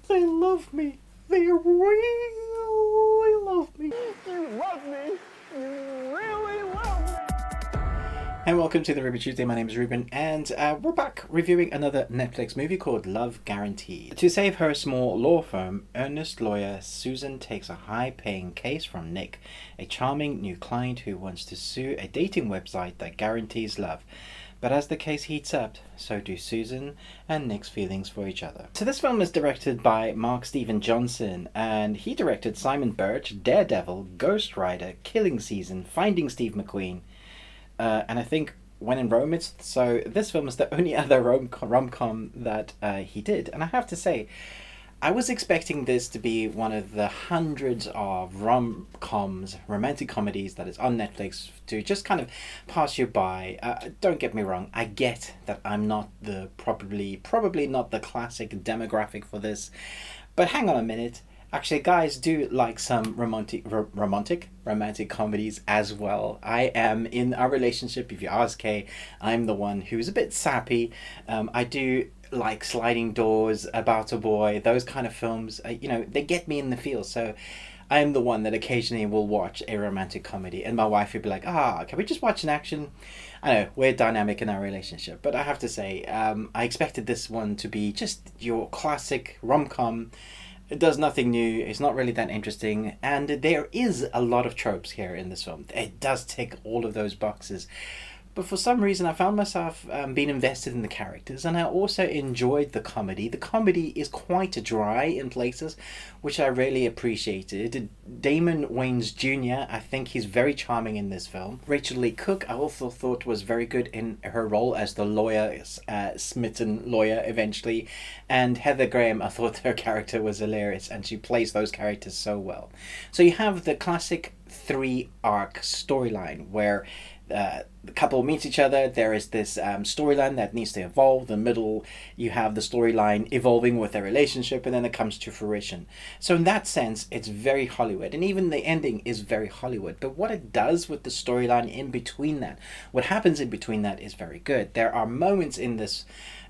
They love me. They really love me. You love me. You really love me. And welcome to the Ruby Tuesday. My name is Ruben, and we're back reviewing another Netflix movie called Love Guaranteed. To save her small law firm, earnest lawyer Susan takes a high-paying case from Nick, a charming new client who wants to sue a dating website that guarantees love. But as the case heats up, so do Susan and Nick's feelings for each other. So this film is directed by Mark Steven Johnson, and he directed Simon Birch, Daredevil, Ghost Rider, Killing Season, Finding Steve McQueen, and I think When in Rome. So this film is the only other rom-com that he did. And I have to say, I was expecting this to be one of the hundreds of rom-coms, romantic comedies that is on Netflix to just kind of pass you by. Don't get me wrong, I get that I'm not the probably not the classic demographic for this, but hang on a minute. Actually, guys do like some romantic comedies as well. I am in a relationship. If you ask Kay, I'm the one who's a bit sappy. I do like Sliding Doors, About a Boy, those kind of films. They get me in the feel. So I'm the one that occasionally will watch a romantic comedy, and my wife would be like, can we just watch an action? I know, we're dynamic in our relationship, but I have to say, I expected this one to be just your classic rom-com. It does nothing new, it's not really that interesting, and there is a lot of tropes here in this film. It does tick all of those boxes. But for some reason, I found myself being invested in the characters, and I also enjoyed the comedy. The comedy is quite dry in places, which I really appreciated. Damon Wayans Jr., I think he's very charming in this film. Rachel Lee Cook, I also thought was very good in her role as the lawyer, smitten lawyer eventually. And Heather Graham, I thought her character was hilarious, and she plays those characters so well. So you have the classic three-arc storyline where the couple meets each other. There is this storyline that needs to evolve. The middle, you have the storyline evolving with their relationship, and then it comes to fruition. So in that sense, it's very Hollywood, and even the ending is very Hollywood. But what it does with the storyline in between that, what happens in between that, is very good. There are moments in this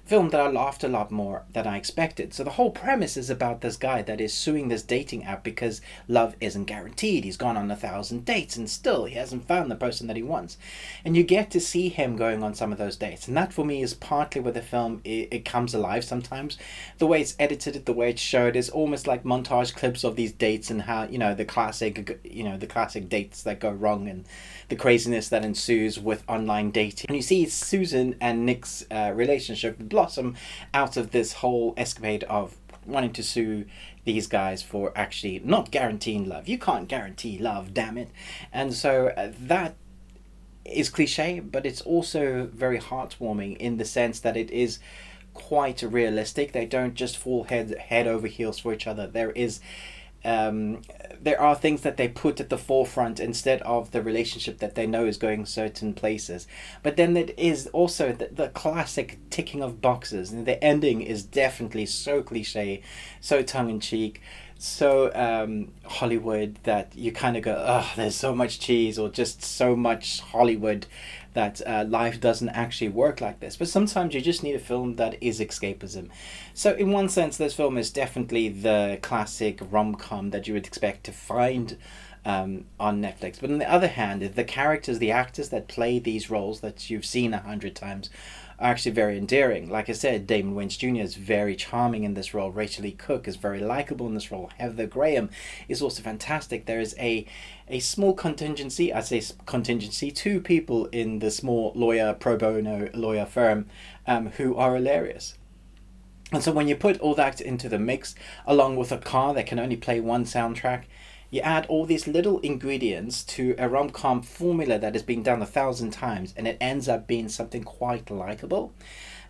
film that I laughed a lot more than I expected. So the whole premise is about this guy that is suing this dating app because love isn't guaranteed. He's gone on 1,000 dates and still he hasn't found the person that he wants. And you get to see him going on some of those dates. And that for me is partly where the film, it comes alive sometimes. The way it's edited, the way it's showed is almost like montage clips of these dates and how, the classic dates that go wrong and the craziness that ensues with online dating. And you see Susan and Nick's relationship blossom out of this whole escapade of wanting to sue these guys for actually not guaranteeing love. You can't guarantee love, damn it. And so that is cliche, but it's also very heartwarming in the sense that it is quite realistic. They don't just fall head over heels for each other. There are things that they put at the forefront instead of the relationship that they know is going certain places. But then it is also the classic ticking of boxes. And the ending is definitely so cliche, so tongue-in-cheek, so Hollywood that you kind of go, oh, there's so much cheese, or just so much Hollywood that life doesn't actually work like this. But sometimes you just need a film that is escapism. So in one sense, this film is definitely the classic rom-com that you would expect to find on Netflix. But on the other hand, the characters, the actors that play these roles that you've seen 100 times are actually very endearing. Like I said, Damon Wayans Jr. is very charming in this role. Rachel Lee Cook is very likable in this role. Heather Graham is also fantastic. There is a small contingency, I say contingency, two people in the small pro bono lawyer firm who are hilarious. And so when you put all that into the mix, along with a car that can only play one soundtrack, you add all these little ingredients to a rom-com formula that has been done 1,000 times, and it ends up being something quite likable.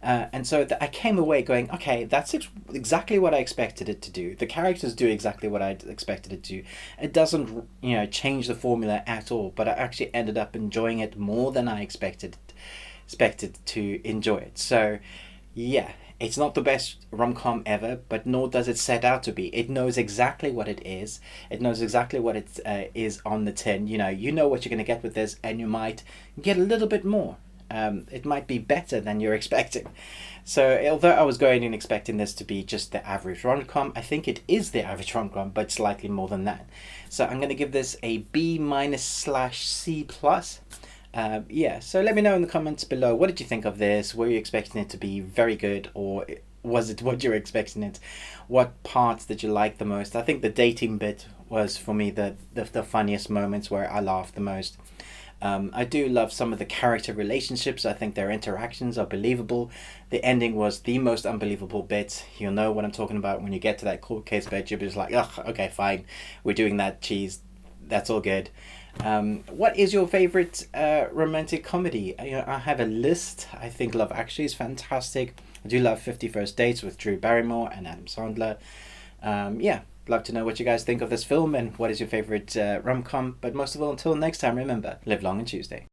And so I came away going, okay, that's exactly what I expected it to do. The characters do exactly what I expected it to. It doesn't, change the formula at all, but I actually ended up enjoying it more than I expected to enjoy it. So, yeah. It's not the best rom-com ever, but nor does it set out to be. It knows exactly what it is. It knows exactly what it is on the tin. You know what you're going to get with this, and you might get a little bit more. it might be better than you're expecting. So although I was going in expecting this to be just the average rom-com, I think it is the average rom-com, but slightly more than that. So I'm going to give this a B-/C+. Yeah, so let me know in the comments below, what did you think of this? Were you expecting it to be very good, or was it what you were expecting it? What parts did you like the most? I think the dating bit was, for me, the funniest moments, where I laughed the most. I do love some of the character relationships. I think their interactions are believable. The ending was the most unbelievable bit. You'll know what I'm talking about when you get to that court case bit. You're just like, ugh, okay, fine. We're doing that, cheese. That's all good. What is your favorite romantic comedy? I have a list. I think Love Actually is fantastic. I do love 50 First Dates with Drew Barrymore and Adam Sandler. Yeah, love to know what you guys think of this film and what is your favorite rom-com. But most of all, until next time, remember, live long and Tuesday.